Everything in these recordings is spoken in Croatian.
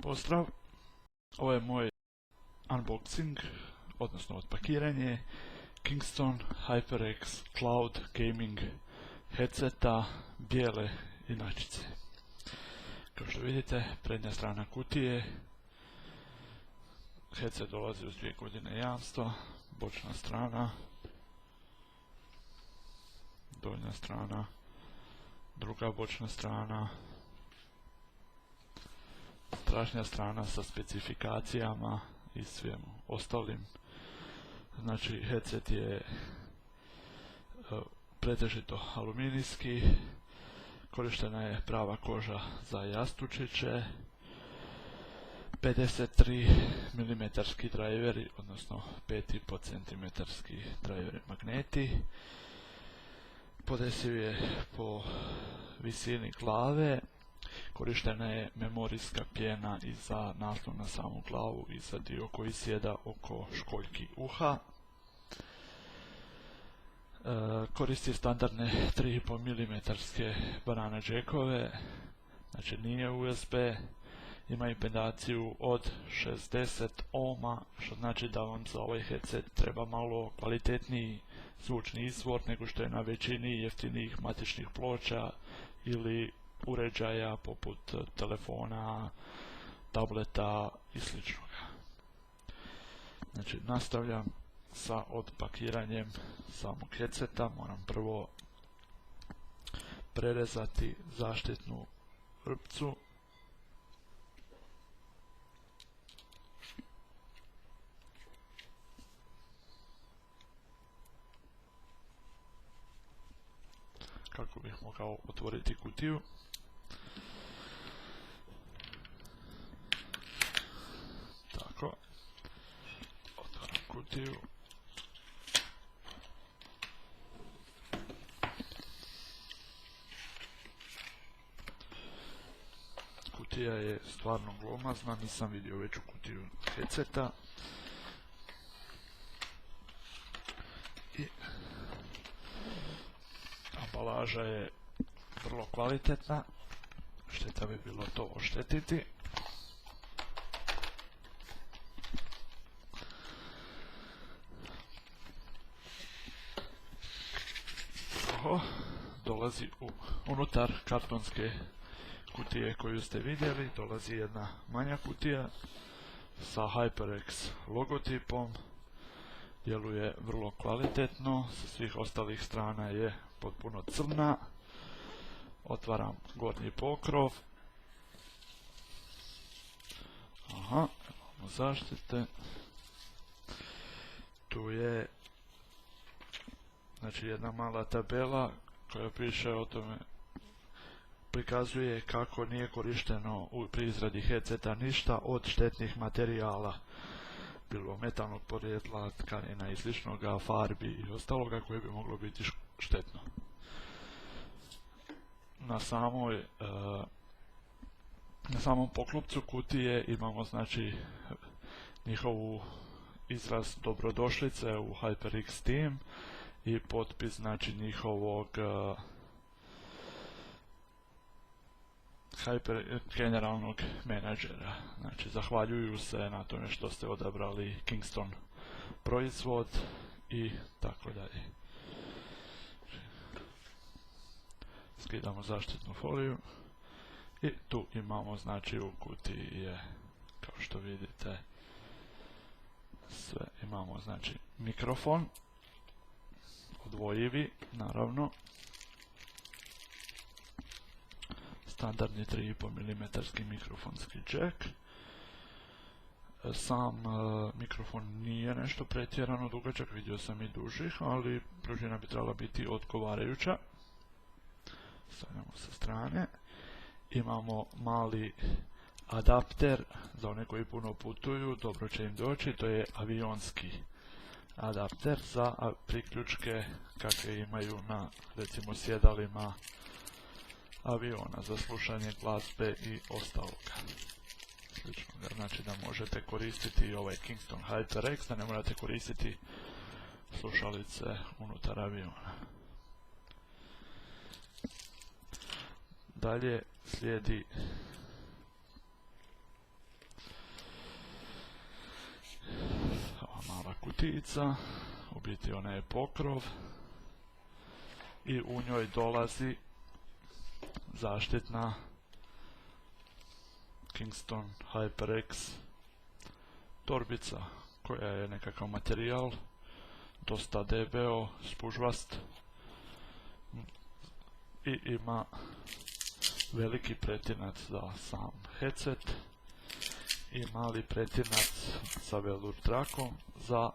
Pozdrav, ovo je moj unboxing, odnosno otpakiranje Kingston HyperX Cloud Gaming headseta bijele inačice. Kao što vidite, prednja strana kutije, headset dolazi uz 2 godine jamstva, bočna strana, donja strana, druga bočna strana, stražnja strana sa specifikacijama i svemu ostalim. Znači, headset je pretežito aluminijski, korištena je prava koža za jastučiće, 53 mm driveri, odnosno 5,5 cm driveri magneti. Podesiv je po visini glave. Korištena je memorijska pjena i za naslon na samu glavu i za dio koji sjeda oko školjki uha. Koristi standardne 3,5 mm banana jackove, znači nije USB. Ima impedaciju od 60 ohma, što znači da vam za ovaj headset treba malo kvalitetniji zvučni izvor nego što je na većini jeftinijih matičnih ploča ili uređaja poput telefona, tableta i sl. Znači, nastavljam sa odpakiranjem samog headseta. Moram prvo prerezati zaštitnu vrpcu. Kako bih mogao otvoriti kutiju. Tako. Otvaram kutiju. Kutija je stvarno glomazna, nisam vidio veću kutiju headseta. I ambalaža je vrlo kvalitetna, šteta bi bilo to oštetiti. Dolazi unutar kartonske kutije koju ste vidjeli, dolazi jedna manja kutija sa HyperX logotipom, djeluje vrlo kvalitetno, sa svih ostalih strana je potpuno crna. Otvaram gornji pokrov. Imamo zaštite. Tu je znači jedna mala tabela koja piše o tome, prikazuje kako nije korišteno pri izradi headseta ništa od štetnih materijala, bilo metalnog podrijetla, tkanina i sličnoga, farbi i ostaloga koje bi moglo biti štetno. Na samom poklopcu kutije imamo znači njihovu izraz dobrodošlice u HyperX Team i potpis znači njihovog generalnog menadžera. Znači, zahvaljuju se na tome što ste odabrali Kingston proizvod i tako dalje. Skidamo zaštitnu foliju i tu imamo, znači, u kutiji je, kao što vidite, sve imamo, znači, mikrofon odvojivi, naravno, standardni 3,5 mm mikrofonski jack. Sam mikrofon nije nešto pretjerano dugačak, vidio sam i dužih, ali dužina bi trebala biti odgovarajuća. Stavljamo sa strane. Imamo mali adapter za one koji puno putuju, dobro će im doći, to je avionski adapter za priključke kakve imaju na, recimo, sjedalima aviona za slušanje glazbe i ostaloga. Znači da možete koristiti ovaj Kingston HyperX, da ne morate koristiti slušalice unutar aviona. Dalje slijedi kutijica, u biti ona je pokrov i u njoj dolazi zaštitna Kingston HyperX torbica koja je nekakav materijal, dosta debeo, spužvast i ima veliki pretinac za sam headset i mali pretinac sa velur trakom za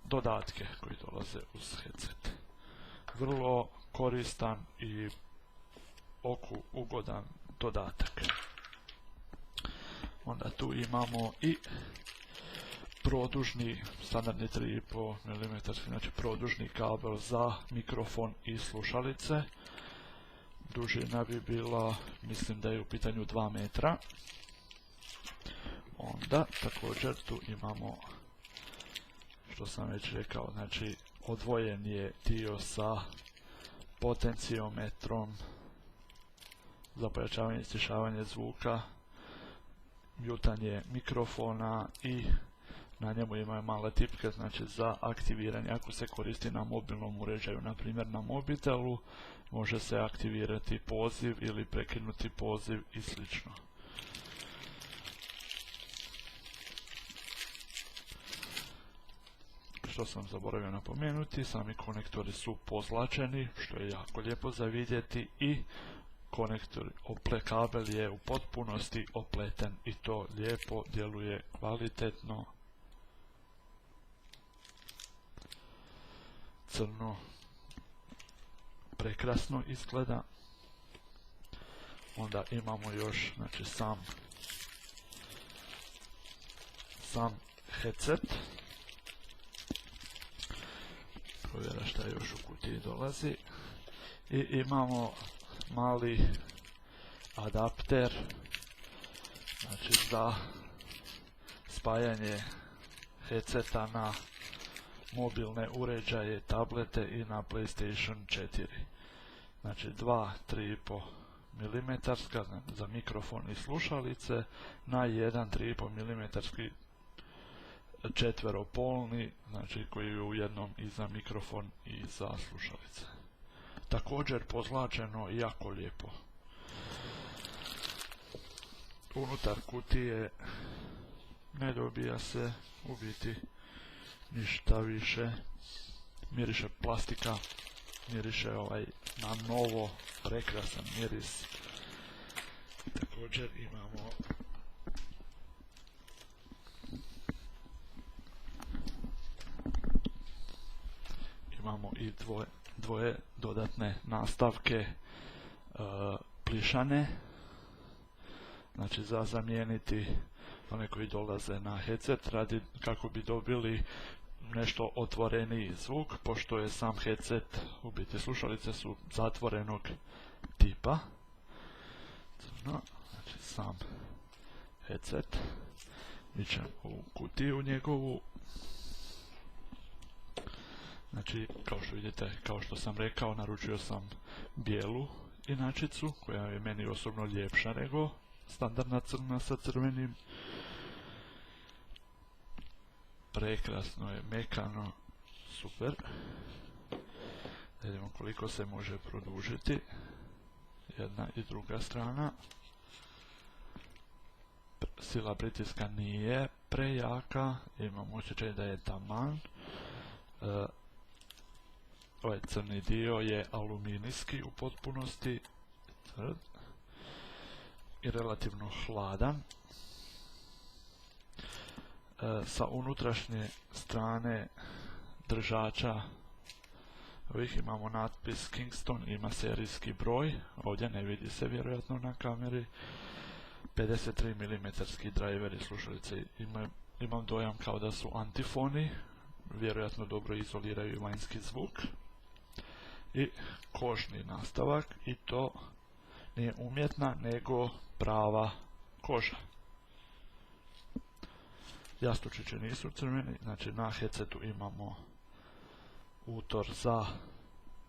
dodatke koji dolaze uz headset. Vrlo koristan i oku ugodan dodatak. Onda tu imamo i produžni, standardni 3,5 mm, znači produžni kabel za mikrofon i slušalice. Dužina bi bila, mislim da je u pitanju 2 metra. Onda također tu imamo, što sam već rekao, znači odvojen je dio sa potenciometrom za pojačavanje i stišavanje zvuka, mutanje mikrofona i na njemu imaju male tipke, znači za aktiviranje. Ako se koristi na mobilnom uređaju, na primjer na mobitelu, može se aktivirati poziv ili prekinuti poziv i slično. Što sam zaboravio napomenuti, sami konektori su pozlačeni, što je jako lijepo za vidjeti, i konektor, kabel je u potpunosti opleten i to lijepo djeluje, kvalitetno, crno, prekrasno izgleda. Onda imamo još, znači, sam headset. Provjera šta još u kutiji dolazi. I imamo mali adapter, znači za spajanje headseta na mobilne uređaje, tablete i na PlayStation 4. Znači 2 3,5 mm za mikrofon i slušalice na 1 3,5 mm četveropolni, znači koji je u jednom i za mikrofon i za slušalice. Također pozlačeno i jako lijepo. Unutar kutije ne dobija se u biti ništa više. Miriše plastika, miriše na novo, prekrasan miris. Također imamo i dvoje dodatne nastavke plišane, znači za zamijeniti one koji dolaze na headset, radi kako bi dobili nešto otvoreniji zvuk, pošto je sam headset, u biti slušalice su zatvorenog tipa. Znači sam headset, ićem u kutiju njegovu. Znači, kao što vidite, kao što sam rekao, naručio sam bijelu inačicu, koja je meni osobno ljepša nego standardna crna sa crvenim. Prekrasno je, mekano, super. Vidimo koliko se može produžiti jedna i druga strana. Sila pritiska nije prejaka, imam osjećaj da je taman. Ovaj crni dio je aluminijski u potpunosti, tvrd i relativno hladan. Sa unutrašnje strane držača ovih imamo natpis Kingston, ima serijski broj, ovdje ne vidi se vjerojatno na kameri. 53 mm driveri slušalice, imam dojam kao da su antifoni, vjerojatno dobro izoliraju vanjski zvuk. I kožni nastavak, i to nije umjetna nego prava koža. Jastučići nisu crveni, znači na headsetu imamo utor za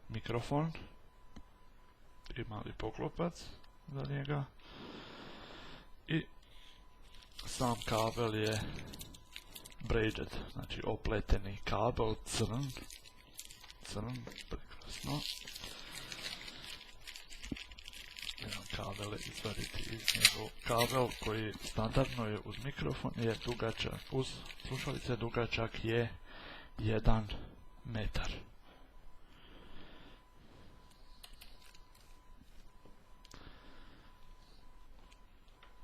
mikrofon i mali poklopac za njega, i sam kabel je braided, znači opleteni kabel, crn, prekrasno. Jedan kabel izvaditi iz njegov kabel koji standardno je uz mikrofon, je dugačak, uz slušalice dugačak je 1 metar.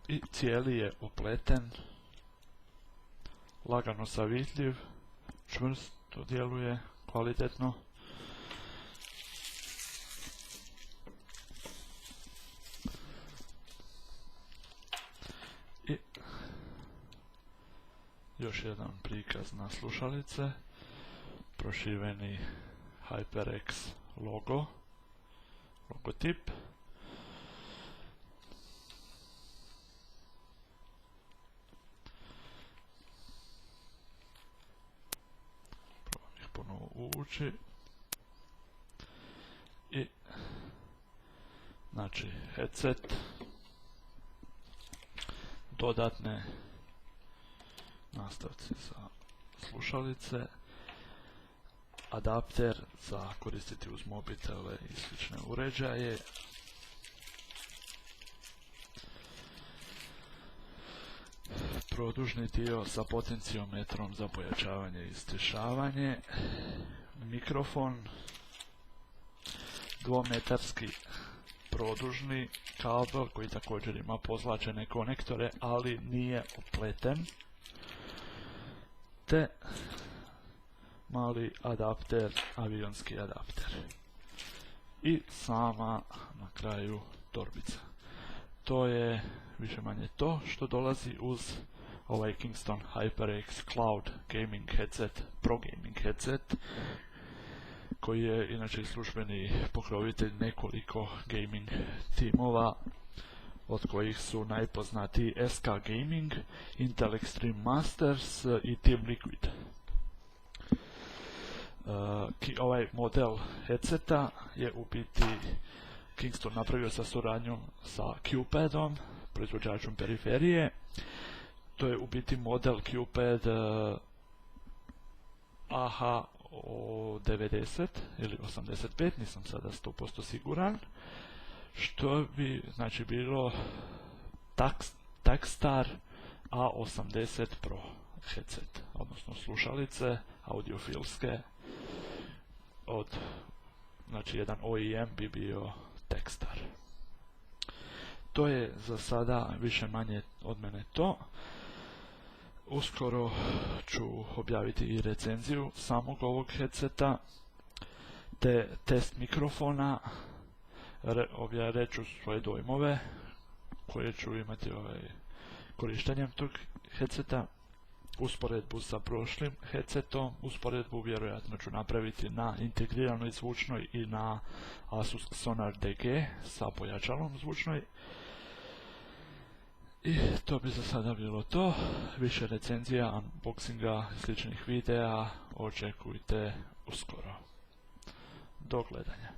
I cijeli je opleten, lagano savitljiv, čvrsto djeluje, kvalitetno. I još jedan prikaz na slušalice, prošireni HyperX logotip. Uvući i znači headset, dodatne nastavci za slušalice, adapter za koristiti uz mobitele i slične uređaje, produžni dio sa potenciometrom za pojačavanje i stišavanje, mikrofon, dvometarski produžni kabel koji također ima pozlačene konektore, ali nije opleten, te mali adapter, avionski adapter i sama na kraju torbica. To je više manje to što dolazi uz ovaj Kingston HyperX Cloud Gaming Headset, Pro Gaming Headset, koji je inače službeni pokrovitelj nekoliko gaming timova, od kojih su najpoznatiji SK Gaming, Intel Extreme Masters i Team Liquid. Ovaj model headseta je u biti Kingston napravio sa suradnjom sa Q-Padom, proizvođačom periferije. To je u biti model Q-Pad AH90 ili 85, nisam sada 100% siguran, što bi znači bilo Takstar A80 Pro headset, odnosno slušalice audiofilske od, znači jedan OEM bi bio Takstar. To je za sada više manje od mene to. Uskoro ću objaviti i recenziju samog ovog headseta, te test mikrofona, reću svoje dojmove koje ću imati korištenjem tog headseta, usporedbu sa prošlim headsetom, usporedbu vjerojatno ću napraviti na integriranoj zvučnoj i na Asus Sonar DG sa pojačalom zvučnoj. I to bi za sada bilo to. Više recenzija, unboxinga i sličnih videa očekujte uskoro. Do gledanja.